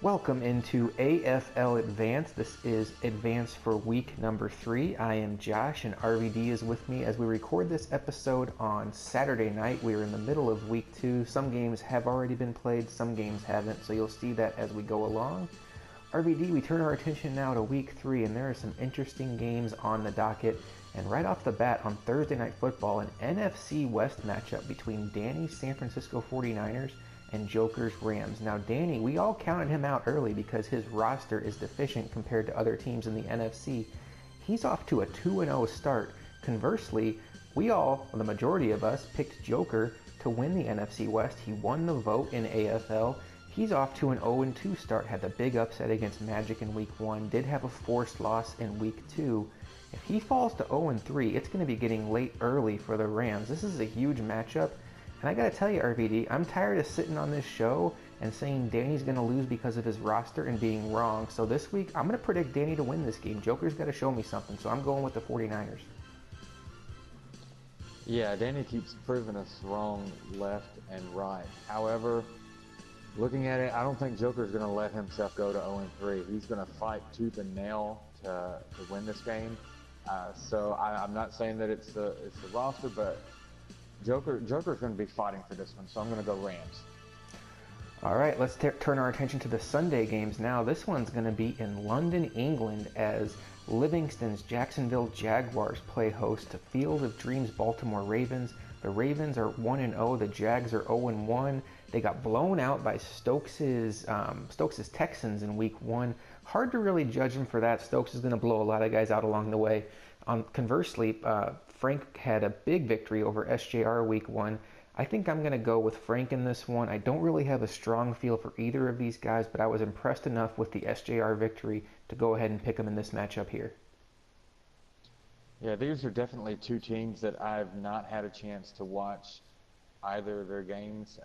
Welcome into AFL Advance. This is Advance for week number 3. I am Josh and RVD is with me as we record this episode on Saturday night. We are in the middle of week 2. Some games have already been played, some games haven't, so you'll see that as we go along. RVD, we turn our attention now to week 3, and there are some interesting games on the docket. And right off the bat on Thursday Night Football, an NFC West matchup between Danny's San Francisco 49ers and Joker's Rams. Now Danny, we all counted him out early because his roster is deficient compared to other teams in the NFC. He's off to a 2-0 start. Conversely, the majority of us, picked Joker to win the NFC West. He won the vote in AFL. He's off to an 0-2 start, had the big upset against Magic in week 1, did have a forced loss in week 2. If he falls to 0-3, it's going to be getting late early for the Rams. This is a huge matchup. And I gotta tell you, RVD, I'm tired of sitting on this show and saying Danny's gonna lose because of his roster and being wrong. So this week, I'm gonna predict Danny to win this game. Joker's gotta show me something, so I'm going with the 49ers. Yeah, Danny keeps proving us wrong left and right. However, looking at it, I don't think Joker's gonna let himself go to 0-3. He's gonna fight tooth and nail to win this game. So I'm not saying that it's the roster, but Joker's going to be fighting for this one, so I'm going to go Rams. All right, let's turn our attention to the Sunday games now. This one's going to be in London, England, as Livingston's Jacksonville Jaguars play host to Field of Dreams Baltimore Ravens. The Ravens are 1-0. The Jags are 0-1. They got blown out by Stokes' Texans in week 1. Hard to really judge him for that. Stokes is going to blow a lot of guys out along the way. Conversely, Frank had a big victory over SJR week 1. I think I'm going to go with Frank in this one. I don't really have a strong feel for either of these guys, but I was impressed enough with the SJR victory to go ahead and pick them in this matchup here. Yeah, these are definitely two teams that I've not had a chance to watch either of their games,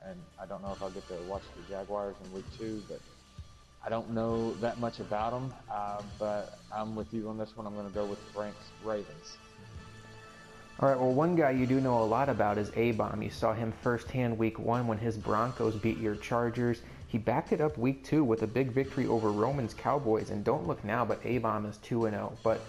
and I don't know if I'll get to watch the Jaguars in week 2, but I don't know that much about them, but I'm with you on this one. I'm going to go with Frank's Ravens. All right, well, one guy you do know a lot about is A-Bomb. You saw him firsthand week 1 when his Broncos beat your Chargers. He backed it up week 2 with a big victory over Roman's Cowboys, and don't look now, but A-Bomb is 2-0. But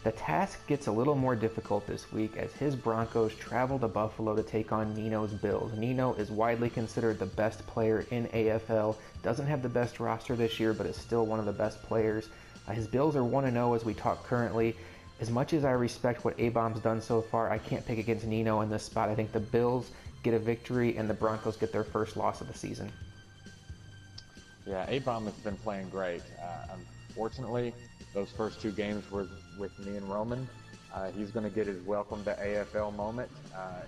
the task gets a little more difficult this week as his Broncos travel to Buffalo to take on Nino's Bills. Nino is widely considered the best player in AFL, doesn't have the best roster this year, but is still one of the best players. His Bills are 1-0 as we talk currently. As much as I respect what A-Bomb's done so far, I can't pick against Nino in this spot. I think the Bills get a victory and the Broncos get their first loss of the season. Yeah, A-Bomb has been playing great. Unfortunately, those first 2 games were with me and Roman. He's going to get his welcome to AFL moment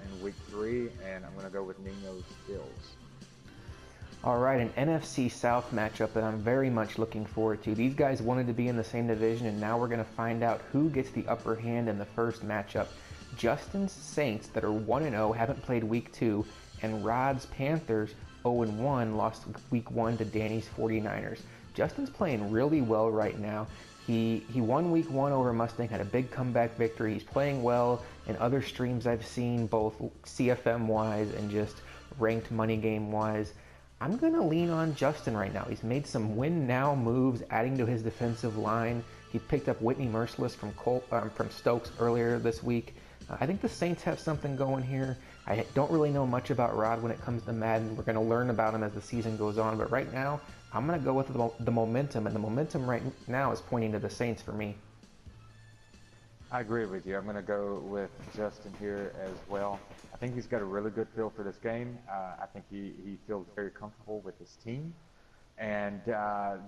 in week 3, and I'm going to go with Nino's Bills. All right, an NFC South matchup that I'm very much looking forward to. These guys wanted to be in the same division, and now we're going to find out who gets the upper hand in the first matchup. Justin's Saints, that are 1-0, haven't played week 2, and Rod's Panthers, 0-1, lost week 1 to Danny's 49ers. Justin's playing really well right now. He won week 1 over Mustang, had a big comeback victory. He's playing well in other streams I've seen, both CFM-wise and just ranked money game-wise. I'm going to lean on Justin right now. He's made some win-now moves, adding to his defensive line. He picked up Whitney Merciless from Stokes earlier this week. I think the Saints have something going here. I don't really know much about Rod when it comes to Madden. We're going to learn about him as the season goes on, but right now, I'm going to go with the momentum, and the momentum right now is pointing to the Saints for me. I agree with you. I'm going to go with Justin here as well. I think he's got a really good feel for this game. I think he feels very comfortable with his team. And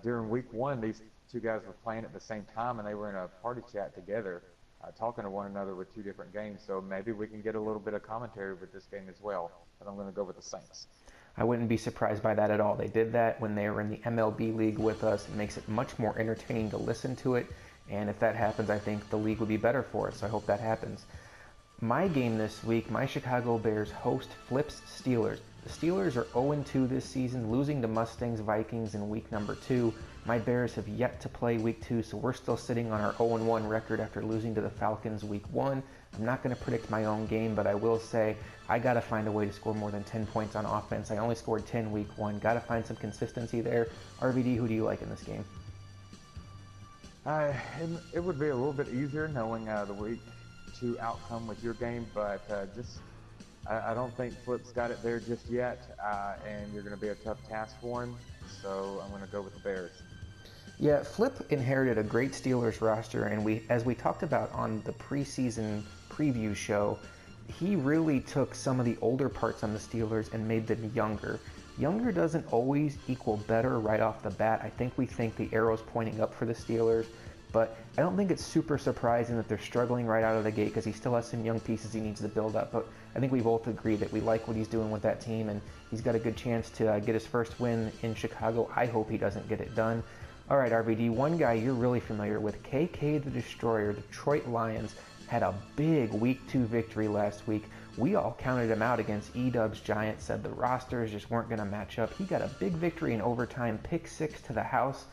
during week 1, these 2 guys were playing at the same time, and they were in a party chat together, talking to one another with 2 different games. So maybe we can get a little bit of commentary with this game as well. But I'm going to go with the Saints. I wouldn't be surprised by that at all. They did that when they were in the MLB league with us. It makes it much more entertaining to listen to it. And if that happens, I think the league would be better for it. So I hope that happens. My game this week, my Chicago Bears host Flip's Steelers. The Steelers are 0-2 this season, losing to Mustangs Vikings in week number 2. My Bears have yet to play week 2, so we're still sitting on our 0-1 record after losing to the Falcons week 1. I'm not going to predict my own game, but I will say I got to find a way to score more than 10 points on offense. I only scored 10 week 1. Got to find some consistency there. RVD, who do you like in this game? It would be a little bit easier knowing the week 2 outcome with your game, but I don't think Flip's got it there just yet, and you're going to be a tough task for him, so I'm going to go with the Bears. Yeah, Flip inherited a great Steelers roster, and as we talked about on the preseason preview show, he really took some of the older parts on the Steelers and made them younger. Younger doesn't always equal better right off the bat. I think we think the arrow's pointing up for the Steelers, but I don't think it's super surprising that they're struggling right out of the gate because he still has some young pieces he needs to build up. But I think we both agree that we like what he's doing with that team, and he's got a good chance to get his first win in Chicago. I hope he doesn't get it done. All right, RVD, one guy you're really familiar with, KK the Destroyer, Detroit Lions, had a big Week 2 victory last week. We all counted him out against E-Dub's Giants, said the rosters just weren't going to match up. He got a big victory in overtime, pick 6 to the house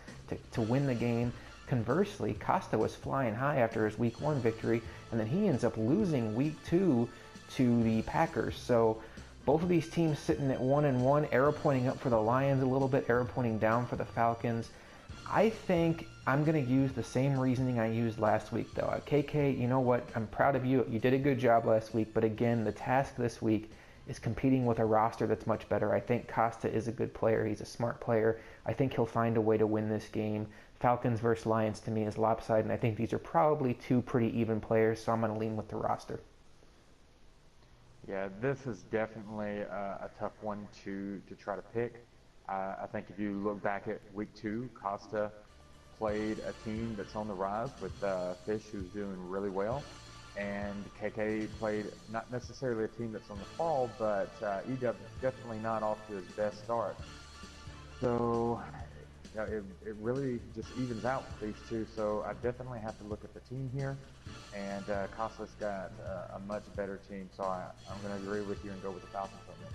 to win the game. Conversely, Costa was flying high after his Week 1 victory, and then he ends up losing Week 2 to the Packers. So both of these teams sitting at 1-1, arrow pointing up for the Lions a little bit, arrow pointing down for the Falcons. I think I'm going to use the same reasoning I used last week, though. KK, you know what? I'm proud of you. You did a good job last week, but again, the task this week is competing with a roster that's much better. I think Costa is a good player. He's a smart player. I think he'll find a way to win this game. Falcons versus Lions to me is lopsided, and I think these are probably two pretty even players, so I'm going to lean with the roster. Yeah, this is definitely a tough one to try to pick. I think if you look back at Week 2, Costa played a team that's on the rise with Fish, who's doing really well, and KK played not necessarily a team that's on the fall, but EW is definitely not off to his best start. So it really just evens out with these two, so I definitely have to look at the team here, and Costa's got a much better team, so I'm going to agree with you and go with the Falcons on this.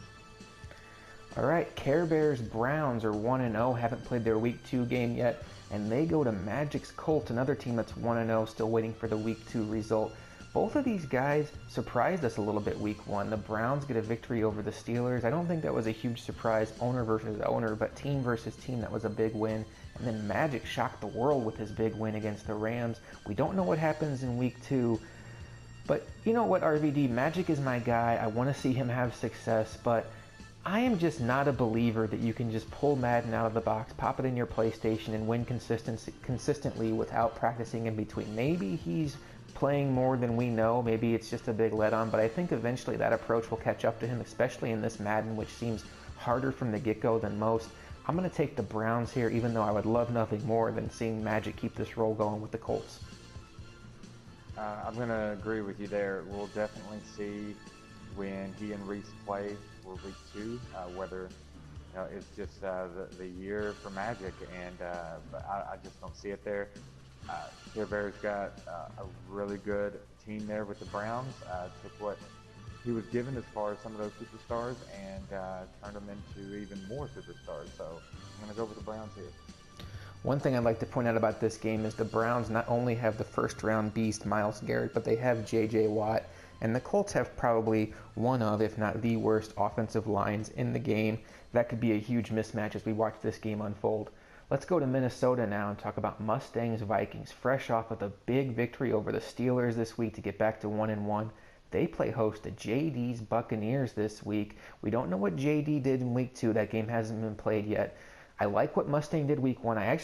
All right, Care Bears Browns are 1-0, haven't played their Week 2 game yet, and they go to Magic's Colts, another team that's 1-0, still waiting for the Week 2 result. Both of these guys surprised us a little bit Week 1. The Browns get a victory over the Steelers. I don't think that was a huge surprise, owner versus owner, but team versus team, that was a big win. And then Magic shocked the world with his big win against the Rams. We don't know what happens in Week 2, but you know what, RVD, Magic is my guy. I want to see him have success, but I am just not a believer that you can just pull Madden out of the box, pop it in your PlayStation, and win consistently without practicing in between. Maybe he's playing more than we know. Maybe it's just a big let-on, but I think eventually that approach will catch up to him, especially in this Madden, which seems harder from the get-go than most. I'm going to take the Browns here, even though I would love nothing more than seeing Magic keep this roll going with the Colts. I'm going to agree with you there. We'll definitely see when he and Reese play for Week 2, whether it's just the year for Magic, and but I just don't see it there. Care Bears got a really good team there with the Browns. Took what he was given as far as some of those superstars and turned them into even more superstars. So I'm going to go with the Browns here. One thing I'd like to point out about this game is the Browns not only have the first-round beast Myles Garrett, but they have J.J. Watt. And the Colts have probably one of, if not the worst, offensive lines in the game. That could be a huge mismatch as we watch this game unfold. Let's go to Minnesota now and talk about Mustangs-Vikings. Fresh off of a big victory over the Steelers this week to get back to 1-1. They play host to JD's Buccaneers this week. We don't know what JD did in Week 2. That game hasn't been played yet. I like what Mustang did Week 1. I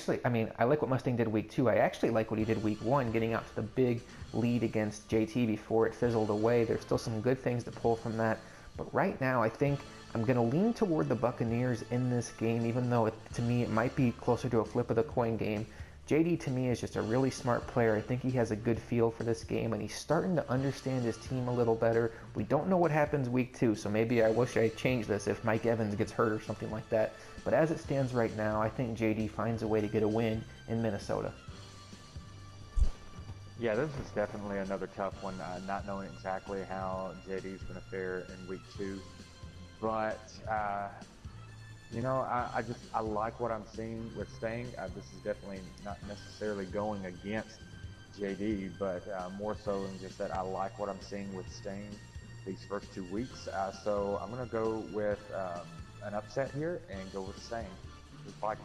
like what Mustang did Week 2. I actually like what he did Week 1, getting out to the big lead against JT before it fizzled away. There's still some good things to pull from that. But right now, I think I'm going to lean toward the Buccaneers in this game, even though to me it might be closer to a flip of the coin game. JD to me is just a really smart player. I think he has a good feel for this game, and he's starting to understand his team a little better. We don't know what happens Week 2, so maybe I wish I changed this if Mike Evans gets hurt or something like that. But as it stands right now, I think JD finds a way to get a win in Minnesota. Yeah, this is definitely another tough one, not knowing exactly how JD is going to fare in Week 2. But I like what I'm seeing with Stang. This is definitely not necessarily going against JD, but more so in just that I like what I'm seeing with Stang these first 2 weeks. So I'm going to go with an upset here and go with Stang, the Vikings.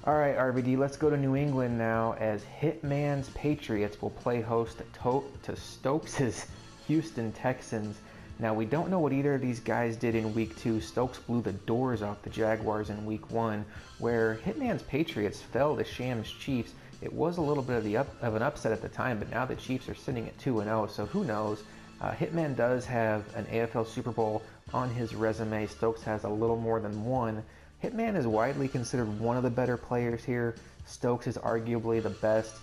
All right, RVD, let's go to New England now as Hitman's Patriots will play host to Stokes' Houston Texans. Now, we don't know what either of these guys did in Week 2. Stokes blew the doors off the Jaguars in Week 1, where Hitman's Patriots fell to Shams' Chiefs. It was a little bit of an upset at the time, but now the Chiefs are sitting at 2-0, so who knows? Hitman does have an AFL Super Bowl on his resume. Stokes has a little more than one. Hitman is widely considered one of the better players here. Stokes is arguably the best.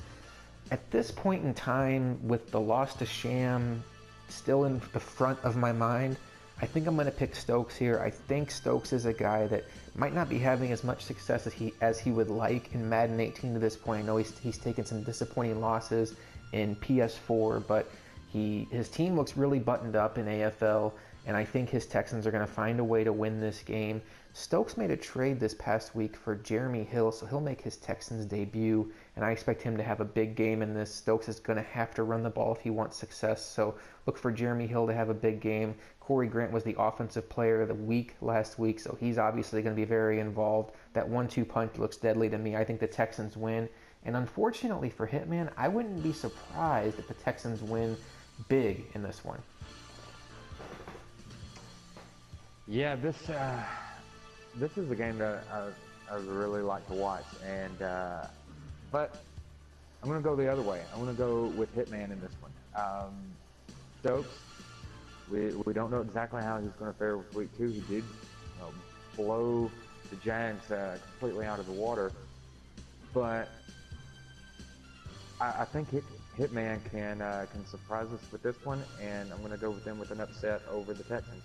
At this point in time, with the loss to Sham still in the front of my mind, I think I'm going to pick Stokes here. I think Stokes is a guy that might not be having as much success as he would like in Madden 18 to this point. I know he's taken some disappointing losses in PS4, but his team looks really buttoned up in AFL, and I think his Texans are going to find a way to win this game. Stokes made a trade this past week for Jeremy Hill, so he'll make his Texans debut, and I expect him to have a big game in this. Stokes is going to have to run the ball if he wants success, so look for Jeremy Hill to have a big game. Corey Grant was the offensive player of the week last week, so he's obviously going to be very involved. That 1-2 punch looks deadly to me. I think the Texans win, and unfortunately for Hitman, I wouldn't be surprised if the Texans win big in this one. Yeah, this is a game that I really like to watch, but I'm going to go the other way. I'm going to go with Hitman in this one. Stokes, we don't know exactly how he's going to fare with Week 2. He did blow the Jags completely out of the water, but I think Hitman can surprise us with this one, and I'm going to go with them with an upset over the Texans.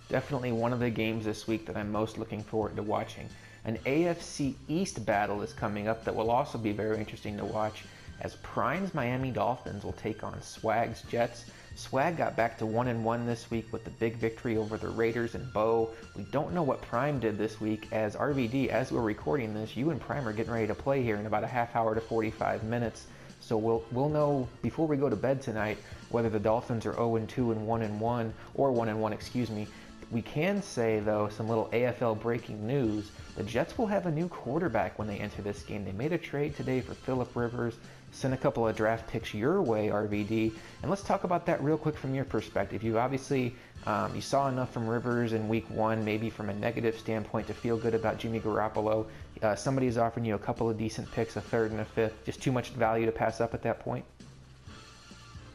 Definitely one of the games this week that I'm most looking forward to watching. An AFC East battle is coming up that will also be very interesting to watch, as Prime's Miami Dolphins will take on Swag's Jets. Swag got back to 1-1 this week with the big victory over the Raiders and Bo. We don't know what Prime did this week, as RVD, as we're recording this, you and Prime are getting ready to play here in about a half hour to 45 minutes. So we'll know before we go to bed tonight whether the Dolphins are 0-2 and 1-1, or 1-1, excuse me. We can say, though, some little AFL breaking news. The Jets will have a new quarterback when they enter this game. They made a trade today for Phillip Rivers, sent a couple of draft picks your way, RVD. And let's talk about that real quick from your perspective. You obviously, you saw enough from Rivers in Week 1, maybe from a negative standpoint, to feel good about Jimmy Garoppolo. Somebody's offering you a couple of decent picks, a third and a fifth. Just too much value to pass up at that point?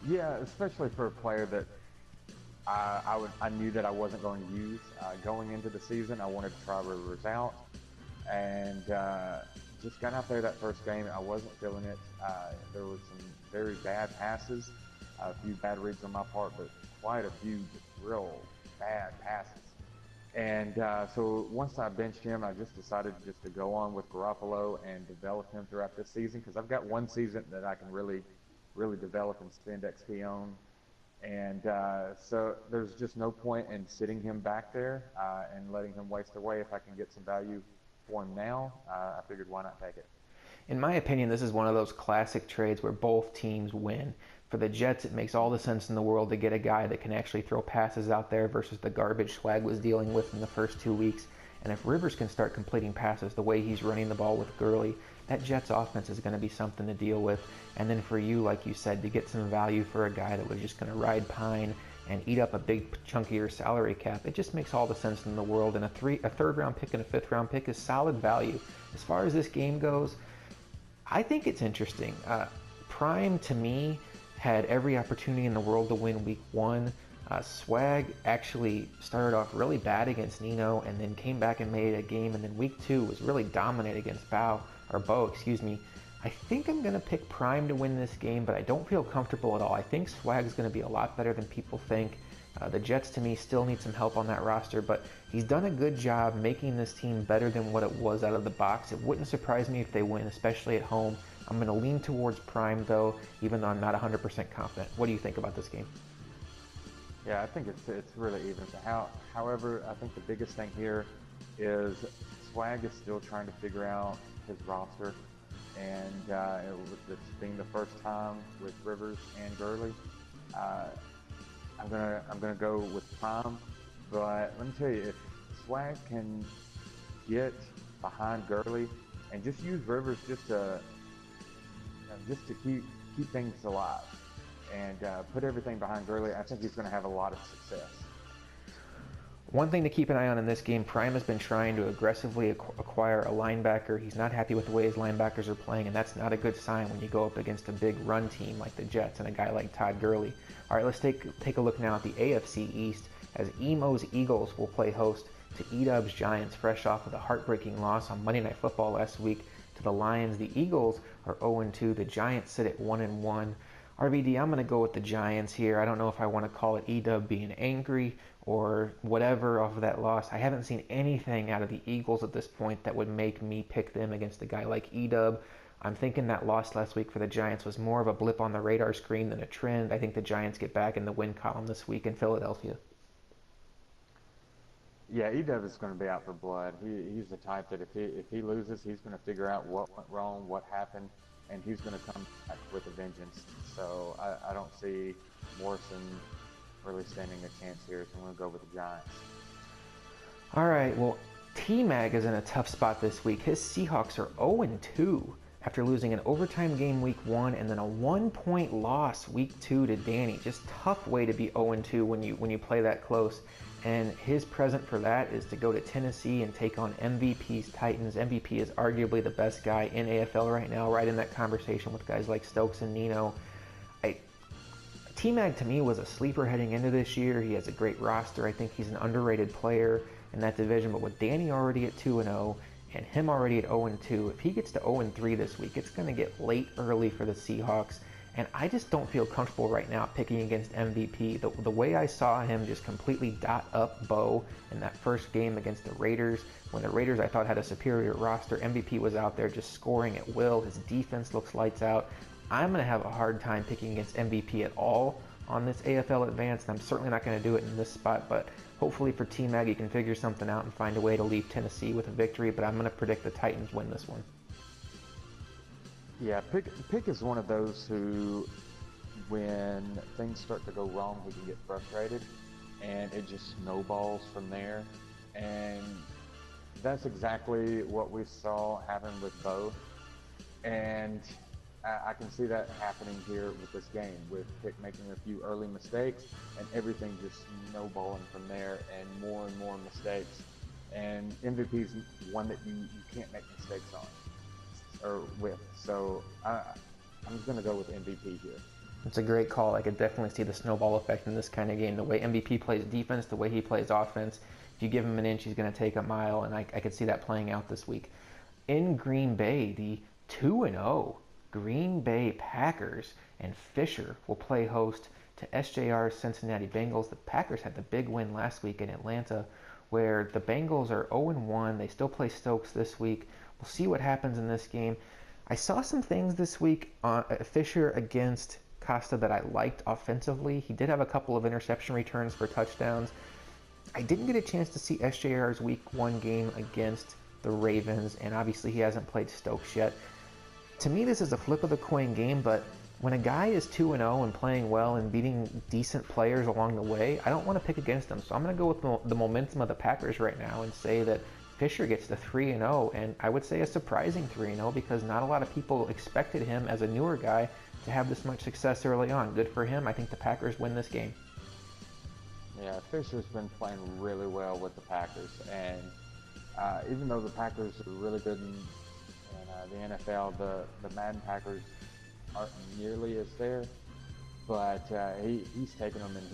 Yeah, especially for a player that I knew that I wasn't going to use going into the season. I wanted to try Rivers out, and just got out there that first game. I wasn't feeling it. There was some very bad passes, a few bad reads on my part, but quite a few just real bad passes. And so once I benched him, I just decided just to go on with Garoppolo and develop him throughout this season, because I've got one season that I can really develop and spend XP on. And so there's just no point in sitting him back there and letting him waste away. If I can get some value for him now, I figured why not take it. In my opinion, this is one of those classic trades where both teams win. For the Jets, it makes all the sense in the world to get a guy that can actually throw passes out there versus the garbage Swag was dealing with in the first 2 weeks. And if Rivers can start completing passes the way he's running the ball with Gurley, that Jets offense is going to be something to deal with. And then for you, like you said, to get some value for a guy that was just going to ride pine and eat up a big chunk of your salary cap, it just makes all the sense in the world. And a third round pick and a fifth round pick is solid value. As far as this game goes, I think it's interesting. Prime, to me, had every opportunity in the world to win Week 1. Swag actually started off really bad against Nino and then came back and made a game, and then Week 2 was really dominant against Bo. I think I'm going to pick Prime to win this game, but I don't feel comfortable at all. I think Swag's going to be a lot better than people think. The Jets, to me, still need some help on that roster, but he's done a good job making this team better than what it was out of the box. It wouldn't surprise me if they win, especially at home. I'm going to lean towards Prime, though, even though I'm not 100% confident. What do you think about this game? Yeah, I think it's really even. However, I think the biggest thing here is Swag is still trying to figure out his roster, and it's being the first time with Rivers and Gurley. Uh, I'm gonna go with Prime, but let me tell you, if Swag can get behind Gurley and just use Rivers just to keep things alive and put everything behind Gurley, I think he's going to have a lot of success. One thing to keep an eye on in this game, Prime has been trying to aggressively acquire a linebacker. He's not happy with the way his linebackers are playing, and that's not a good sign when you go up against a big run team like the Jets and a guy like Todd Gurley. All right, let's take a look now at the AFC East, as Emo's Eagles will play host to E-Dub's Giants, fresh off of the heartbreaking loss on Monday Night Football last week to the Lions. The Eagles are 0-2. The Giants sit at 1-1. RVD, I'm going to go with the Giants here. I don't know if I want to call it E-Dub being angry or whatever off of that loss. I haven't seen anything out of the Eagles at this point that would make me pick them against a guy like E-Dub. I'm thinking that loss last week for the Giants was more of a blip on the radar screen than a trend. I think the Giants get back in the win column this week in Philadelphia. Yeah, E-Dub is going to be out for blood. He's the type that if he loses, he's going to figure out what went wrong, what happened, and he's going to come back with a vengeance. So I don't see Morrison really standing a chance here, so I'm going to go with the Giants. All right, well, T-Mag is in a tough spot this week. His Seahawks are 0-2 after losing an overtime game week 1 and then a 1-point loss week 2 to Danny. Just tough way to be 0-2 when you play that close. And his present for that is to go to Tennessee and take on MVP's Titans. MVP is arguably the best guy in AFL right now, right in that conversation with guys like Stokes and Nino. T-Mag to me was a sleeper heading into this year. He has a great roster. I think he's an underrated player in that division. But with Danny already at 2-0 and him already at 0-2, if he gets to 0-3 this week, it's going to get late early for the Seahawks. And I just don't feel comfortable right now picking against MVP. The way I saw him just completely dot up Bo in that first game against the Raiders, when the Raiders I thought had a superior roster, MVP was out there just scoring at will. His defense looks lights out. I'm going to have a hard time picking against MVP at all on this AFL Advance, and I'm certainly not going to do it in this spot, but hopefully for T-Mag he can figure something out and find a way to leave Tennessee with a victory, but I'm going to predict the Titans win this one. Yeah, Pick is one of those who, when things start to go wrong, he can get frustrated, and it just snowballs from there. And that's exactly what we saw happen with Bo. And I can see that happening here with this game, with Pick making a few early mistakes, and everything just snowballing from there, and more mistakes. And MVP's one that you can't make mistakes on. Or with. So I'm going to go with MVP here. It's a great call. I could definitely see the snowball effect in this kind of game. The way MVP plays defense, the way he plays offense, if you give him an inch, he's going to take a mile, and I could see that playing out this week. In Green Bay, the 2-0 Green Bay Packers and Fisher will play host to SJR's Cincinnati Bengals. The Packers had the big win last week in Atlanta, where the Bengals are 0-1. They still play Stokes this week. We'll see what happens in this game. I saw some things this week on Fisher against Costa that I liked offensively. He did have a couple of interception returns for touchdowns. I didn't get a chance to see SJR's week 1 game against the Ravens, and obviously he hasn't played Stokes yet. To me, this is a flip of the coin game, but when a guy is 2-0 and playing well and beating decent players along the way, I don't want to pick against them. So I'm going to go with the momentum of the Packers right now and say that Fisher gets to 3-0, and I would say a surprising 3-0 because not a lot of people expected him as a newer guy to have this much success early on. Good for him. I think the Packers win this game. Yeah, Fisher's been playing really well with the Packers, and even though the Packers are really good in the NFL, the Madden Packers aren't nearly as there, but he's taking them and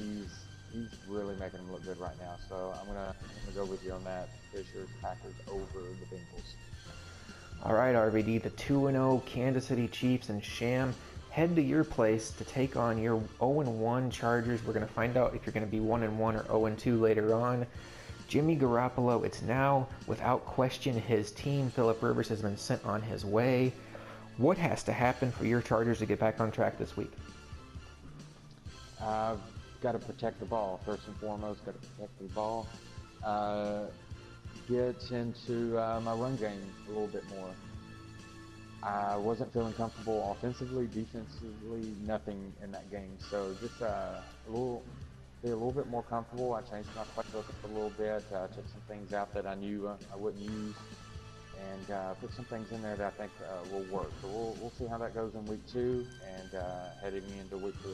he's really making them look good right now. So I'm gonna go with you on that. Fisher Packers over the Bengals. All right, RVD, the 2-0 Kansas City Chiefs and Sham head to your place to take on your 0-1 Chargers. We're going to find out if you're going to be 1-1 or 0-2 later on. Jimmy Garoppolo, it's now without question his team. Phillip Rivers has been sent on his way. What has to happen for your Chargers to get back on track this week? got to protect the ball first and foremost. Got to protect the ball. Get into my run game a little bit more. I wasn't feeling comfortable offensively, defensively, nothing in that game. So just be a little bit more comfortable. I changed my playbook a little bit. Took some things out that I knew I wouldn't use, and put some things in there that I think will work. So we'll see how that goes in week 2 and heading into week 3.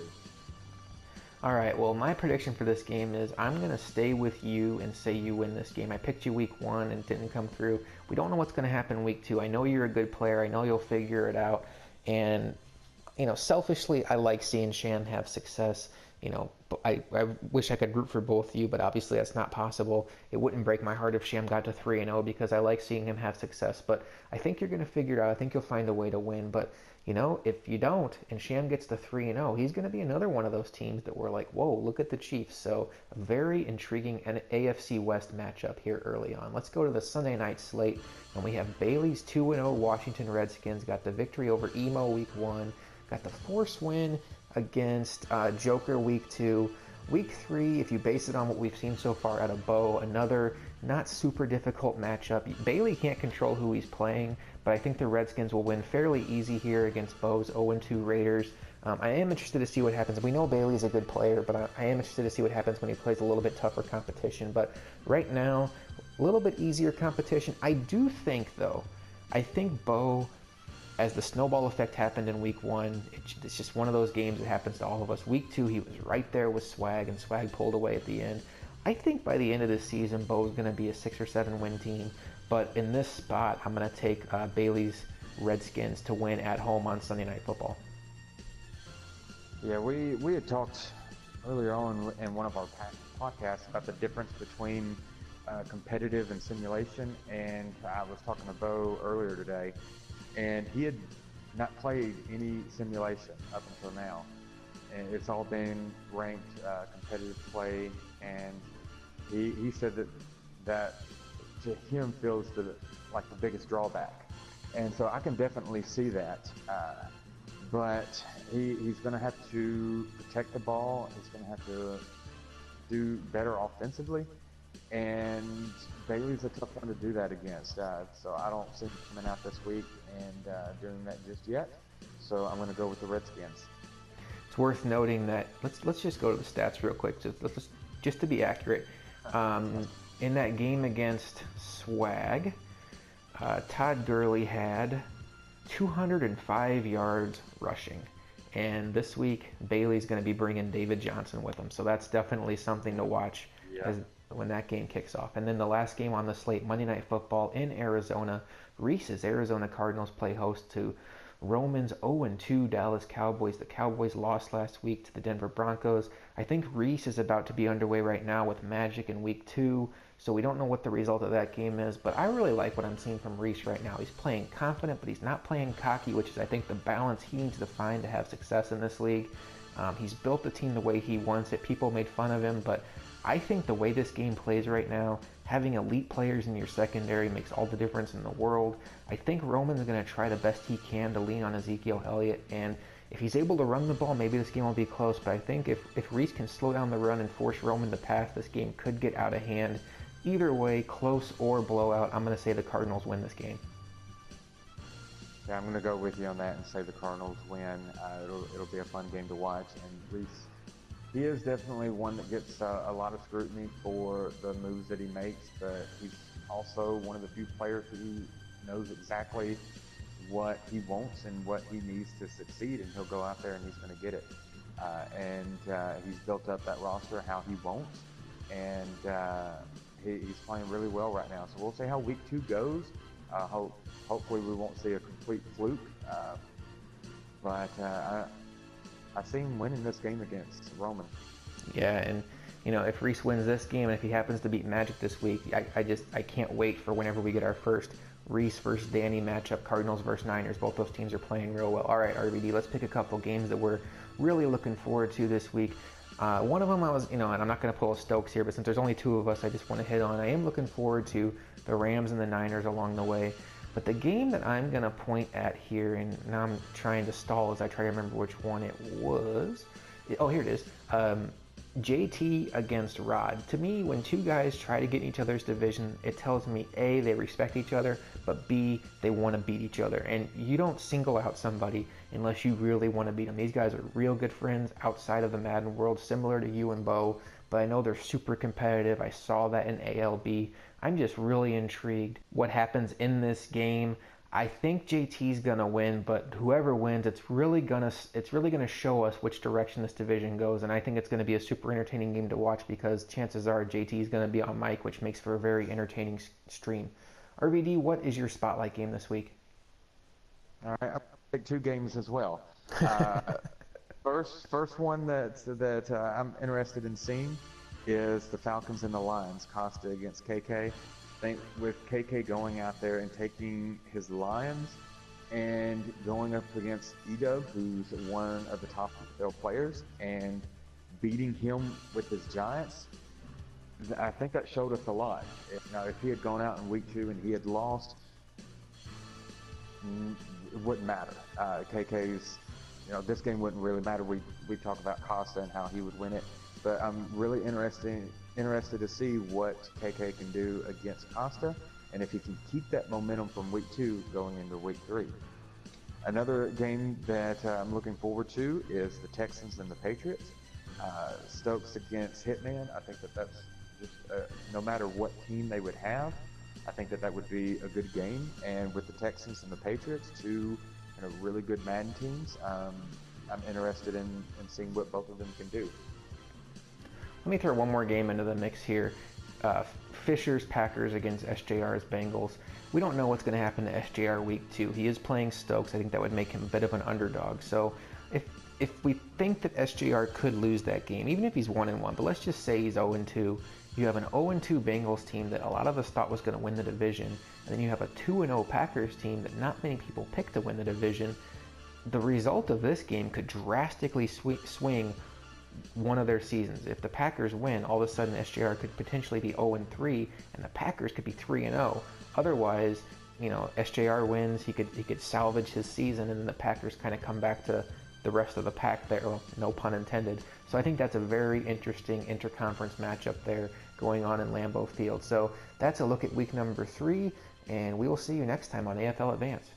All right, well, my prediction for this game is I'm going to stay with you and say you win this game. I picked you week 1 and it didn't come through. We don't know what's going to happen week 2. I know you're a good player. I know you'll figure it out. And, selfishly, I like seeing Sham have success. I wish I could root for both of you, but obviously that's not possible. It wouldn't break my heart if Sham got to 3-0 because I like seeing him have success. But I think you're going to figure it out. I think you'll find a way to win. But, if you don't and Sham gets to 3-0, he's going to be another one of those teams that we're like, whoa, look at the Chiefs. So a very intriguing AFC West matchup here early on. Let's go to the Sunday night slate. And we have Bailey's 2-0 Washington Redskins. Got the victory over Emo week 1. Got the force win against Joker week 2. Week 3, if you base it on what we've seen so far out of Bo, another not super difficult matchup. Bailey can't control who he's playing, but I think the Redskins will win fairly easy here against Bo's 0-2 Raiders. I am interested to see what happens. We know Bailey's a good player, but I am interested to see what happens when he plays a little bit tougher competition. But right now, a little bit easier competition. I do think, though, Bo, as the snowball effect happened in week 1, it's just one of those games that happens to all of us. Week 2, he was right there with Swag, and Swag pulled away at the end. I think by the end of this season, Bo's going to be a 6 or 7 win team. But in this spot, I'm going to take Bailey's Redskins to win at home on Sunday Night Football. Yeah, we had talked earlier on in one of our podcasts about the difference between competitive and simulation, and I was talking to Bo earlier today, and he had not played any simulation up until now. And it's all been ranked competitive play, and he said that to him feels like the biggest drawback. And so I can definitely see that. But he's going to have to protect the ball. He's going to have to do better offensively. And Bailey's a tough one to do that against. So I don't see him coming out this week and doing that just yet. So I'm going to go with the Redskins. It's worth noting that let's just go to the stats real quick, just to be accurate. In that game against Swag, Todd Gurley had 205 yards rushing. And this week, Bailey's going to be bringing David Johnson with him. So that's definitely something to watch when that game kicks off. And then the last game on the slate, Monday Night Football in Arizona. Reese's Arizona Cardinals play host to Roman's 0-2 Dallas Cowboys. The Cowboys lost last week to the Denver Broncos. I think Reese is about to be underway right now with Magic in week 2. So we don't know what the result of that game is, but I really like what I'm seeing from Reese right now. He's playing confident, but he's not playing cocky, which is, I think, the balance he needs to find to have success in this league. He's built the team the way he wants it. People made fun of him, but I think the way this game plays right now, having elite players in your secondary makes all the difference in the world. I think Roman's going to try the best he can to lean on Ezekiel Elliott, and if he's able to run the ball, maybe this game will be close, but I think if Reese can slow down the run and force Roman to pass, this game could get out of hand. Either way, close or blowout, I'm going to say the Cardinals win this game. Yeah, I'm going to go with you on that and say the Cardinals win. It'll be a fun game to watch. And Reese, he is definitely one that gets a lot of scrutiny for the moves that he makes, but he's also one of the few players who knows exactly what he wants and what he needs to succeed, and he'll go out there and he's going to get it. He's built up that roster how he wants, and he's playing really well right now. So we'll see how week 2 goes. Hopefully we won't see a complete fluke, but I see him winning this game against Roman. Yeah, and if Reese wins this game, and if he happens to beat Magic this week, I can't wait for whenever we get our first Reese versus Danny matchup, Cardinals versus Niners. Both those teams are playing real well. All right, RVD, let's pick a couple games that we're really looking forward to this week. One of them I was, and I'm not going to pull a Stokes here, but since there's only 2 of us, I just want to hit on. I am looking forward to the Rams and the Niners along the way. But the game that I'm going to point at here, and now I'm trying to stall as I try to remember which one it was. Oh, here it is. JT against Rod. To me, when two guys try to get in each other's division, it tells me A, they respect each other, but B, they want to beat each other. And you don't single out somebody unless you really want to beat them. These guys are real good friends outside of the Madden world, similar to you and Bo, but I know they're super competitive. I saw that in ALB. I'm just really intrigued what happens in this game. I think JT's gonna win, but whoever wins, it's really gonna show us which direction this division goes, and I think it's gonna be a super entertaining game to watch because chances are JT's gonna be on mic, which makes for a very entertaining stream. RVD, what is your spotlight game this week? All right, I'll pick two games as well. First one that I'm interested in seeing is the Falcons and the Lions, Costa against KK. I think with KK going out there and taking his Lions and going up against Edub, who's one of the top NFL players, and beating him with his Giants, I think that showed us a lot. If he had gone out in week 2 and he had lost, it wouldn't matter. KK's, this game wouldn't really matter. We talk about Costa and how he would win it, but I'm really interested to see what KK can do against Costa, and if he can keep that momentum from week 2 going into week 3. Another game that I'm looking forward to is the Texans and the Patriots. Stokes against Hitman. I think that's just no matter what team they would have, I think that would be a good game. And with the Texans and the Patriots, two really good Madden teams, I'm interested in seeing what both of them can do. Let me throw one more game into the mix here. Fisher's Packers against SJR's Bengals. We don't know what's going to happen to SJR week 2. He is playing Stokes. I think that would make him a bit of an underdog. So if we think that SJR could lose that game, even if he's 1-1, but let's just say he's 0-2, you have an 0-2 Bengals team that a lot of us thought was going to win the division, and then you have a 2-0 Packers team that not many people picked to win the division. The result of this game could drastically swing one of their seasons. If the Packers win, all of a sudden SJR could potentially be 0-3, and the Packers could be 3-0. Otherwise, SJR wins, he could salvage his season, and then the Packers kind of come back to the rest of the pack there, no pun intended. So I think that's a very interesting interconference matchup there going on in Lambeau Field. So that's a look at week number 3, and we will see you next time on AFL Advance.